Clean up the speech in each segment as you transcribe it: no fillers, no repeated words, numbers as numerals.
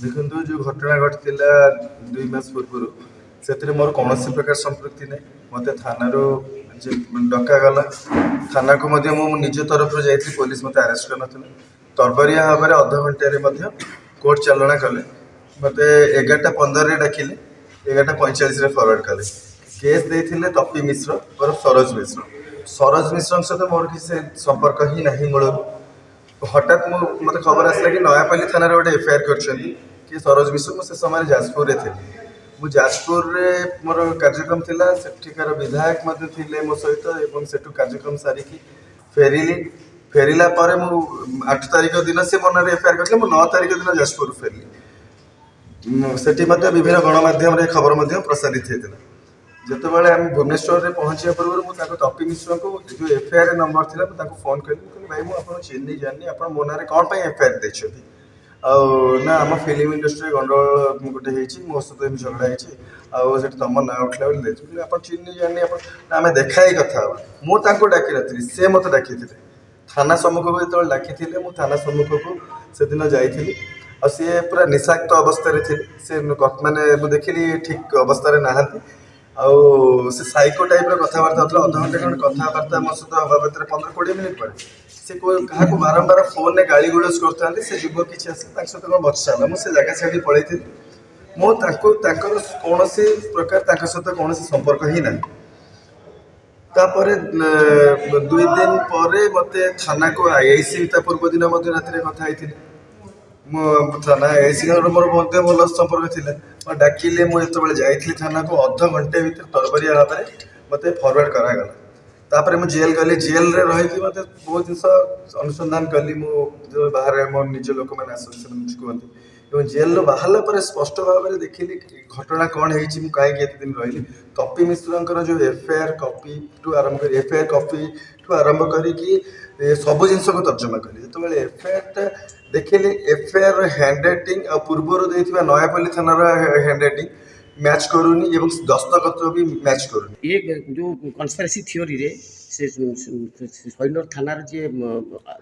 ଦେଖନ୍ତୁ ଯେଉଁ ଘଟଣା ଘଟିଥିଲା 2 ମାସ ପୂର୍ବରୁ ସେଥିରେ ମୋର କୌଣସି ପ୍ରକାର ସମ୍ପୃକ୍ତି ନାହିଁ। ମୋତେ ଥାନାରୁ ଡକାଗଲା। ଥାନାକୁ ମଧ୍ୟ ମୁଁ ନିଜ ତରଫରୁ ଯାଇଥିଲି, ପୋଲିସ ମୋତେ ଆରେଷ୍ଟ କରିନଥିଲା। ତରବରିଆ ଭାବରେ ଅଧଘଣ୍ଟାରେ ମଧ୍ୟ କୋର୍ଟ ଚାଲାଣ କଲେ। ମୋତେ 11ଟା 15ରେ ଡାକିଲେ, 11ଟା 45ରେ ଫରୱାର୍ଡ଼ କଲେ। କେସ୍ ଦେଇଥିଲେ ତପି ମିଶ୍ର ଓରଫ ସରୋଜ ମିଶ୍ର। ସରୋଜ ମିଶ୍ରଙ୍କ ସହିତ ମୋର କିଛି ସମ୍ପର୍କ ହିଁ ନାହିଁ ମୂଳରୁ। ହଠାତ୍ ମୋତେ ଖବର ଆସିଲା କି ନୟାପଲ୍ଲୀ ଥାନାରେ ଗୋଟେ ଏଫଆଇଆର କରିଛନ୍ତି କି ସରୋଜ ମିଶ୍ର। ମୁଁ ସେ ସମୟରେ ଯାଜପୁରରେ ଥିଲି। ମୁଁ ଯାଜପୁରରେ ମୋର କାର୍ଯ୍ୟକ୍ରମ ଥିଲା, ସେଠିକାର ବିଧାୟକ ମଧ୍ୟ ଥିଲେ ମୋ ସହିତ ଏବଂ ସେଠୁ କାର୍ଯ୍ୟକ୍ରମ ସାରିକି ଫେରିଲି। ଫେରିଲା ପରେ ମୁଁ 8 ତାରିଖ ଦିନ ସେ ମୋ ନାଁରେ ଏଫଆଇଆର କରିଥିଲେ, ମୁଁ 9 ତାରିଖ ଦିନ ଯାଜପୁରରୁ ଫେରିଲି। ସେଠି ମଧ୍ୟ ବିଭିନ୍ନ ଗଣମାଧ୍ୟମରେ ଖବର ମଧ୍ୟ ପ୍ରସାରିତ ହେଇଥିଲା। ଯେତେବେଳେ ଆମେ ଭୁବନେଶ୍ୱରରେ ପହଞ୍ଚିବା ପୂର୍ବରୁ ମୁଁ ତାଙ୍କୁ ତପି ମିଶ୍ରଙ୍କୁ ଯେଉଁ ଏଫଆଇଆର ନମ୍ବର ଥିଲା ମୁଁ ତାଙ୍କୁ ଫୋନ୍ କଲି। ମୁଁ କହିଲି ଭାଇ, ମୁଁ ଆପଣଙ୍କୁ ଚିହ୍ନି ଜାଣିନି, ଆପଣ ମୋ ନାଁରେ କ'ଣ ପାଇଁ ଏଫଆଇଆର ଦେଇଛନ୍ତି? ଆଉ ନା, ଆମ ଫିଲ୍ମ ଇଣ୍ଡଷ୍ଟ୍ରିରେ ଗଣ୍ଡଗୋଳ ଗୋଟେ ହେଇଛି, ମୋ ସହିତ ଏମିତି ଝଗଡ଼ା ହେଇଛି, ଆଉ ସେଠି ତମ ନାଁ ଉଠିଲା ବୋଲି ଦେଇଥିଲି। ଆପଣ ଚିହ୍ନି ଜାଣିନି, ଆପଣ ନା, ଆମେ ଦେଖା ହେଇ କଥା ହେବା। ମୁଁ ତାଙ୍କୁ ଡାକିନଥିଲି, ସେ ମୋତେ ଡାକିଥିଲେ। ଥାନା ସମ୍ମୁଖକୁ ଯେତେବେଳେ ଡାକିଥିଲେ, ମୁଁ ଥାନା ସମ୍ମୁଖକୁ ସେଦିନ ଯାଇଥିଲି। ଆଉ ସିଏ ପୁରା ନିଶାକ୍ତ ଅବସ୍ଥାରେ ଥିଲେ। ସେ ମାନେ ମୁଁ ଦେଖିଲି ଠିକ୍ ଅବସ୍ଥାରେ ନାହାନ୍ତି। ଆଉ ସେ ସାଇକୋ ଟାଇପ୍ର କଥାବାର୍ତ୍ତା ହେଉଥିଲା। ଅଧଘଣ୍ଟେ ଖଣ୍ଡେ କଥାବାର୍ତ୍ତା ମୋ ସହିତ ହେବା ଭିତରେ 15-20 ମିନିଟ୍ ପରେ ସେ କାହାକୁ ବାରମ୍ବାର ଫୋନ୍ରେ ଗାଳି ଗୁଲଜ କରୁଥାନ୍ତି। ସେ ଯୁବକ କିଛି ଆସିଲେ ତାଙ୍କ ସହିତ କ'ଣ ବଚସା ହେଲା। ମୁଁ ସେ ଜାଗା ଛାଡ଼ି ପଳେଇଥିଲି। ମୁଁ ତାଙ୍କର କୌଣସି ପ୍ରକାର ତାଙ୍କ ସହିତ କୌଣସି ସମ୍ପର୍କ ହିଁ ନାହିଁ। ତାପରେ 2 ଦିନ ପରେ ମୋତେ ଥାନାକୁ ଆଇଆଇସି ତା ପୂର୍ବ ଦିନ ମଧ୍ୟ ରାତିରେ କଥା ହେଇଥିଲି। ମୁଁ ଥାନା ଆଇଆଇସିଙ୍କର ମୋର ମଧ୍ୟ ଭଲ ସମ୍ପର୍କ ଥିଲା। ଡାକିଲେ, ମୁଁ ଯେତେବେଳେ ଯାଇଥିଲି ଥାନାକୁ ଅଧଘଣ୍ଟେ ଭିତରେ ତରବରିଆ ଭାବରେ ମୋତେ ଫରୱାର୍ଡ଼ କରାଗଲା। ତାପରେ ମୁଁ ଜେଲ୍ ଗଲି। ଜେଲ୍ରେ ରହିକି ମୋତେ ବହୁତ ଜିନିଷ ଅନୁସନ୍ଧାନ କଲି। ମୁଁ ଯେଉଁ ବାହାରେ ମୋ ନିଜ ଲୋକମାନେ ଆସନ୍ତି, ସେମାନେ କିଛି କୁହନ୍ତି। ଏବଂ ଜେଲ୍ରୁ ବାହାରିଲା ପରେ ସ୍ପଷ୍ଟ ଭାବରେ ଦେଖିଲି ଘଟଣା କ'ଣ ହେଇଛି, ମୁଁ କାହିଁକି ଏତେ ଦିନ ରହିଲି। ତପି ମିଶ୍ରଙ୍କର ଯେଉଁ ଏଫଆଇଆର କପିଠୁ ଆରମ୍ଭ କରି ସବୁ ଜିନିଷକୁ ତର୍ଜମା କଲି। ଯେତେବେଳେ ଏଫଆଇଆରଟା ଦେଖିଲି, ଏଫଆଇଆର ହ୍ୟାଣ୍ଡ ରାଇଟିଂ ଆଉ ପୂର୍ବରୁ ଦେଇଥିବା ନୟାପଲ୍ଲୀ ଥାନାର ହ୍ୟାଣ୍ଡ ରାଇଟିଂ ମ୍ୟାଚ୍ କରୁନି ଏବଂ ଦସ୍ତଖତ ବି ମ୍ୟାଚ୍ କରୁନି। ये जो कन्स्पिरेसी थियोरी रे से सैनर थानार जे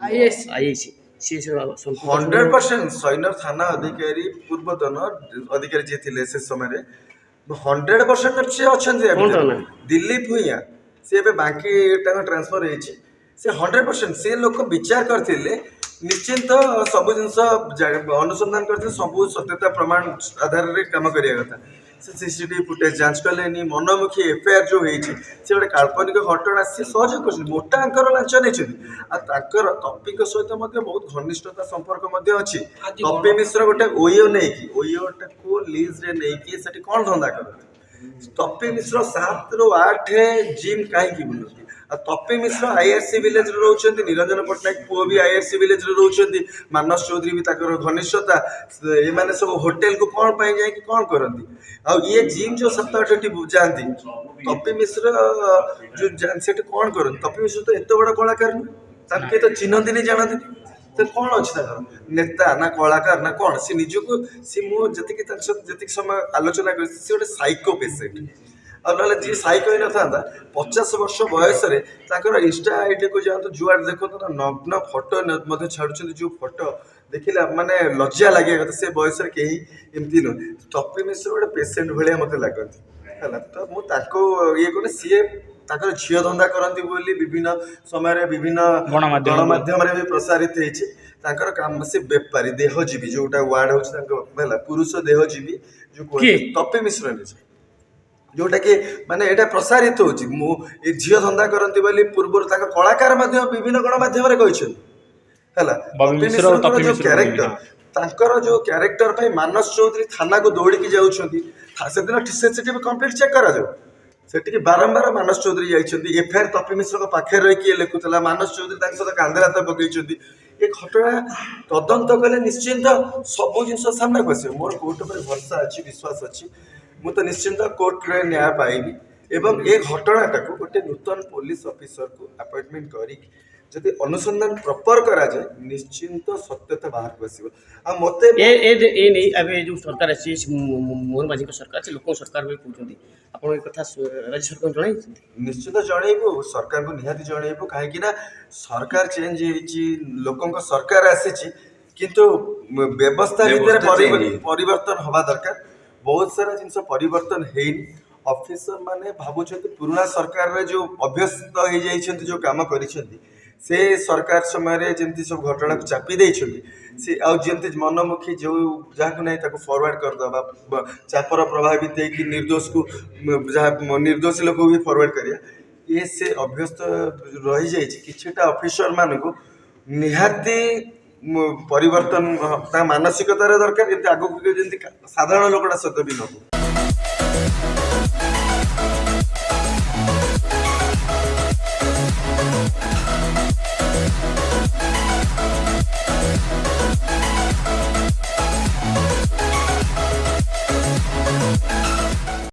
आईएसी सी 100% ସୈନର ଥାନା ଅଧିକାରୀ ପୂର୍ବତନ ଅଧିକାରୀ ଯିଏ ଥିଲେ ସେ ସମୟରେ 100% ସେ ଅଛନ୍ତି। କ'ଣ ତା ନାଁ? ଦିଲ୍ଲୀପ ଭୂୟାଁ, ସେ ଏବେ ବାଙ୍କି ତାଙ୍କ ଟ୍ରାନ୍ସଫର ହେଇଛି। ସେ 100% ସେ ଲୋକ ବିଚାର କରିଥିଲେ, ନିଶ୍ଚିନ୍ତ ସବୁ ଜିନିଷ ଅନୁସନ୍ଧାନ କରିଥିଲେ, ସବୁ ସତ୍ୟତା ପ୍ରମାଣ ଆଧାରରେ କାମ କରିବା କଥା। ସେ ସିସିଟିଭି ଫୁଟେଜ୍ ଯାଞ୍ଚ କଲେନି। ମନମୁଖୀ ଏଫଆଇଆର ଯେଉଁ ହେଇଛି, ସେ ଗୋଟେ କାଳ୍ପନିକ ଘଟଣା ସେ ସହଯୋଗ କରିଛନ୍ତି। ମୋଟା ଅଙ୍କର ଲାଞ୍ଚ ନେଇଛନ୍ତି। ଆଉ ତାଙ୍କର ତପିଙ୍କ ସହିତ ମଧ୍ୟ ବହୁତ ଘନିଷ୍ଠତା ସମ୍ପର୍କ ମଧ୍ୟ ଅଛି। ତପି ମିଶ୍ର ଗୋଟେ ଓଇଓଟାକୁ ଲିଜ୍ରେ ନେଇକି ସେଠି କ'ଣ ଧନ୍ଦା କରନ୍ତି? ତପି ମିଶ୍ର 7ରୁ 8 ଜିମ୍ କାହିଁକି ବୁଲନ୍ତି? ଆଉ ତପି ମିଶ୍ର ଆଇଆର୍ସି ଭିଲେଜରେ ରହୁଛନ୍ତି। ନିରଞ୍ଜନ ପଟ୍ଟନାୟକ ପୁଅ ବି ଆଇଆର୍ସି ଭିଲେଜରେ ରହୁଛନ୍ତି। ମାନସ ଚୌଧୁରୀ ବି ତାଙ୍କର ଘନିଷ୍ଠତା। ଏମାନେ ସବୁ ହୋଟେଲକୁ କ'ଣ ପାଇଁ ଯାଇକି କ'ଣ କରନ୍ତି? ଆଉ ଇଏ ଜିମ୍ ଯେଉଁ 7-8ଟି ଯାଆନ୍ତି, ତପି ମିଶ୍ର ଯେଉଁ ଯାଆନ୍ତି ସେଠି କ'ଣ କରନ୍ତି? ତପି ମିଶ୍ର ତ ଏତେ ବଡ଼ କଳାକାର ନୁହେଁ, ତାଙ୍କୁ କିଏ ତ ଚିହ୍ନନ୍ତିନି, ଜାଣନ୍ତିନି। ତ କ'ଣ ଅଛି ତାଙ୍କର? ନେତା ନା କଳାକାର ନା କ'ଣ? ସେ ନିଜକୁ ମୁଁ ଯେତିକି ତାଙ୍କ ସହିତ ଯେତିକି ସମୟ ଆଲୋଚନା କରିଛି, ସେ ଗୋଟେ ସାଇକୋ ପେସେଣ୍ଟ। ଆଉ ନହେଲେ ଯିଏ ସାଇକୋ ହେଇନଥାନ୍ତା, 50 ବର୍ଷ ବୟସରେ ତାଙ୍କର ଇନଷ୍ଟା ଆଇଡିକୁ ଯାଆନ୍ତୁ, ଯୁଆଡ଼େ ଦେଖନ୍ତୁ ନା ନଗ୍ନ ଫଟୋ ମଧ୍ୟ ଛାଡ଼ୁଛନ୍ତି। ଯେଉଁ ଫଟୋ ଦେଖିଲା ମାନେ ଲଜ୍ଜା ଲାଗିବା କଥା। ସେ ବୟସରେ କେହି ଏମିତି ନୁହେଁ। ତପି ମିଶ୍ର ଗୋଟେ ପେସେଣ୍ଟ ଭଳିଆ ମୋତେ ଲାଗନ୍ତି, ହେଲା। ତ ମୁଁ ତାଙ୍କୁ ଇଏ କରେ। ସିଏ ତାଙ୍କର ଝିଅ ଧନ୍ଦା କରନ୍ତି ବୋଲି ବିଭିନ୍ନ ସମୟରେ ବିଭିନ୍ନ ଗଣମାଧ୍ୟମରେ ବି ପ୍ରସାରିତ ହେଇଛି। ତାଙ୍କର କାମ, ସେ ବେପାରୀ ଦେହଜୀବୀ, ଯେଉଁଟା ୱାର୍ଡ ହେଉଛି ତାଙ୍କ, ହେଲା, ପୁରୁଷ ଦେହଜୀବୀ ଯେଉଁ କୁହନ୍ତି ତପି ମିଶ୍ର ନିଜେ, ଯେଉଁଟାକି ମାନେ ଏଇଟା ପ୍ରସାରିତ ହେଉଛି। ମୁଁ ଏ ଝିଅ ଧନ୍ଦା କରନ୍ତି ବୋଲି ପୂର୍ବରୁ ତାଙ୍କ କଳାକାର ମଧ୍ୟ ବିଭିନ୍ନ ଗଣମାଧ୍ୟମରେ କହିଛନ୍ତି, ହେଲା। ତପି ମିଶ୍ରଙ୍କର ଯେଉଁ କ୍ୟାରେକ୍ଟର, ତାଙ୍କର ଯେଉଁ କ୍ୟାରେକ୍ଟର ପାଇଁ ମାନସ ଚୌଧୁରୀ ଥାନାକୁ ଦୌଡ଼ିକି ଯାଉଛନ୍ତି। ସେଦିନ ସିସିଟିଭି କମ୍ପ୍ଲିଟ୍ ଚେକ୍ କରାଯାଉ। ସେଠିକି ବାରମ୍ବାର ମାନସ ଚୌଧୁରୀ ଯାଇଛନ୍ତି। ଏଫଆଇଆର ତପି ମିଶ୍ରଙ୍କ ପାଖରେ ରହିକି ଇଏ ଲେଖୁଥିଲା। ମାନସ ଚୌଧୁରୀ ତାଙ୍କ ସହିତ କାନ୍ଧରେ ହାତ ପକେଇଛନ୍ତି। ଏ ଘଟଣା ତଦନ୍ତ କଲେ ନିଶ୍ଚିନ୍ତ ସବୁ ଜିନିଷ ସାମ୍ନାକୁ ଆସିବ। ମୋର କୋର୍ଟ ଉପରେ ଭରସା ଅଛି, ବିଶ୍ୱାସ ଅଛି। ମୁଁ ତ ନିଶ୍ଚିନ୍ତ କୋର୍ଟରେ ନ୍ୟାୟ ପାଇବି। ଏବଂ ଏ ଘଟଣାଟାକୁ ଗୋଟେ ନୂତନ ପୋଲିସ ଅଫିସରକୁ ଆପଏଣ୍ଟମେଣ୍ଟ କରିକି ଯଦି ଅନୁସନ୍ଧାନ ପ୍ରପର କରାଯାଏ, ନିଶ୍ଚିନ୍ତ ସତ୍ୟତା ବାହାରକୁ ଆସିବ। ଆଉ ମୋତେ ଏ ନେଇ ଏବେ ଯେଉଁ ସରକାର ଆସିଛି, ମୋହନ ମାଝୀଙ୍କ ସରକାର, ସେ ଲୋକଙ୍କ ସରକାର ବୋଲି କହୁଛନ୍ତି, ଆପଣ ଏ କଥା ରାଜ୍ୟ ସରକାରଙ୍କୁ ଜଣାଇଛନ୍ତି? ନିଶ୍ଚିତ ଜଣେଇବୁ, ସରକାରଙ୍କୁ ନିହାତି ଜଣେଇବୁ। କାହିଁକି ନା ସରକାର ଚେଞ୍ଜ ହେଇଛି, ଲୋକଙ୍କ ସରକାର ଆସିଛି। କିନ୍ତୁ ବ୍ୟବସ୍ଥା ଭିତରେ ବ୍ୟବସ୍ଥା change ହେଇନି। ପରିବର୍ତ୍ତନ ହବା ଦରକାର। ବହୁତ ସାରା ଜିନିଷ ପରିବର୍ତ୍ତନ ହେଇନି। ଅଫିସର ମାନେ ଭାବୁଛନ୍ତି ପୁରୁଣା ସରକାରରେ ଯୋଉ ଅଭ୍ୟସ୍ତ ହେଇଯାଇଛନ୍ତି ଯୋଉ କାମ କରିଛନ୍ତି ସେ ସରକାର ସମୟରେ ଯେମିତି ସବୁ ଘଟଣାକୁ ଚାପି ଦେଇଛନ୍ତି ସେ ଆଉ ଯେମିତି ମନମୁଖୀ ଯୋଉ ଯାହାକୁ ନାହିଁ ତାକୁ ଫରୱାର୍ଡ କରିଦେବା ଚାପର ପ୍ରଭାବିତ ହେଇକି ନିର୍ଦ୍ଦୋଷକୁ ଯାହା ନିର୍ଦ୍ଦୋଷୀ ଲୋକକୁ ବି ଫରୱାର୍ଡ କରିବା ସେ ଅଭ୍ୟସ୍ତ ରହିଯାଇଛି। କିଛିଟା ଅଫିସର ମାନଙ୍କୁ ନିହାତି ପରିବର୍ତ୍ତନ ତା ମାନସିକତାରେ ଦରକାର, କିନ୍ତୁ ଆଗକୁ ଯେମିତି ସାଧାରଣ ଲୋକଟା ସହିତ ବି ନ ହଉ।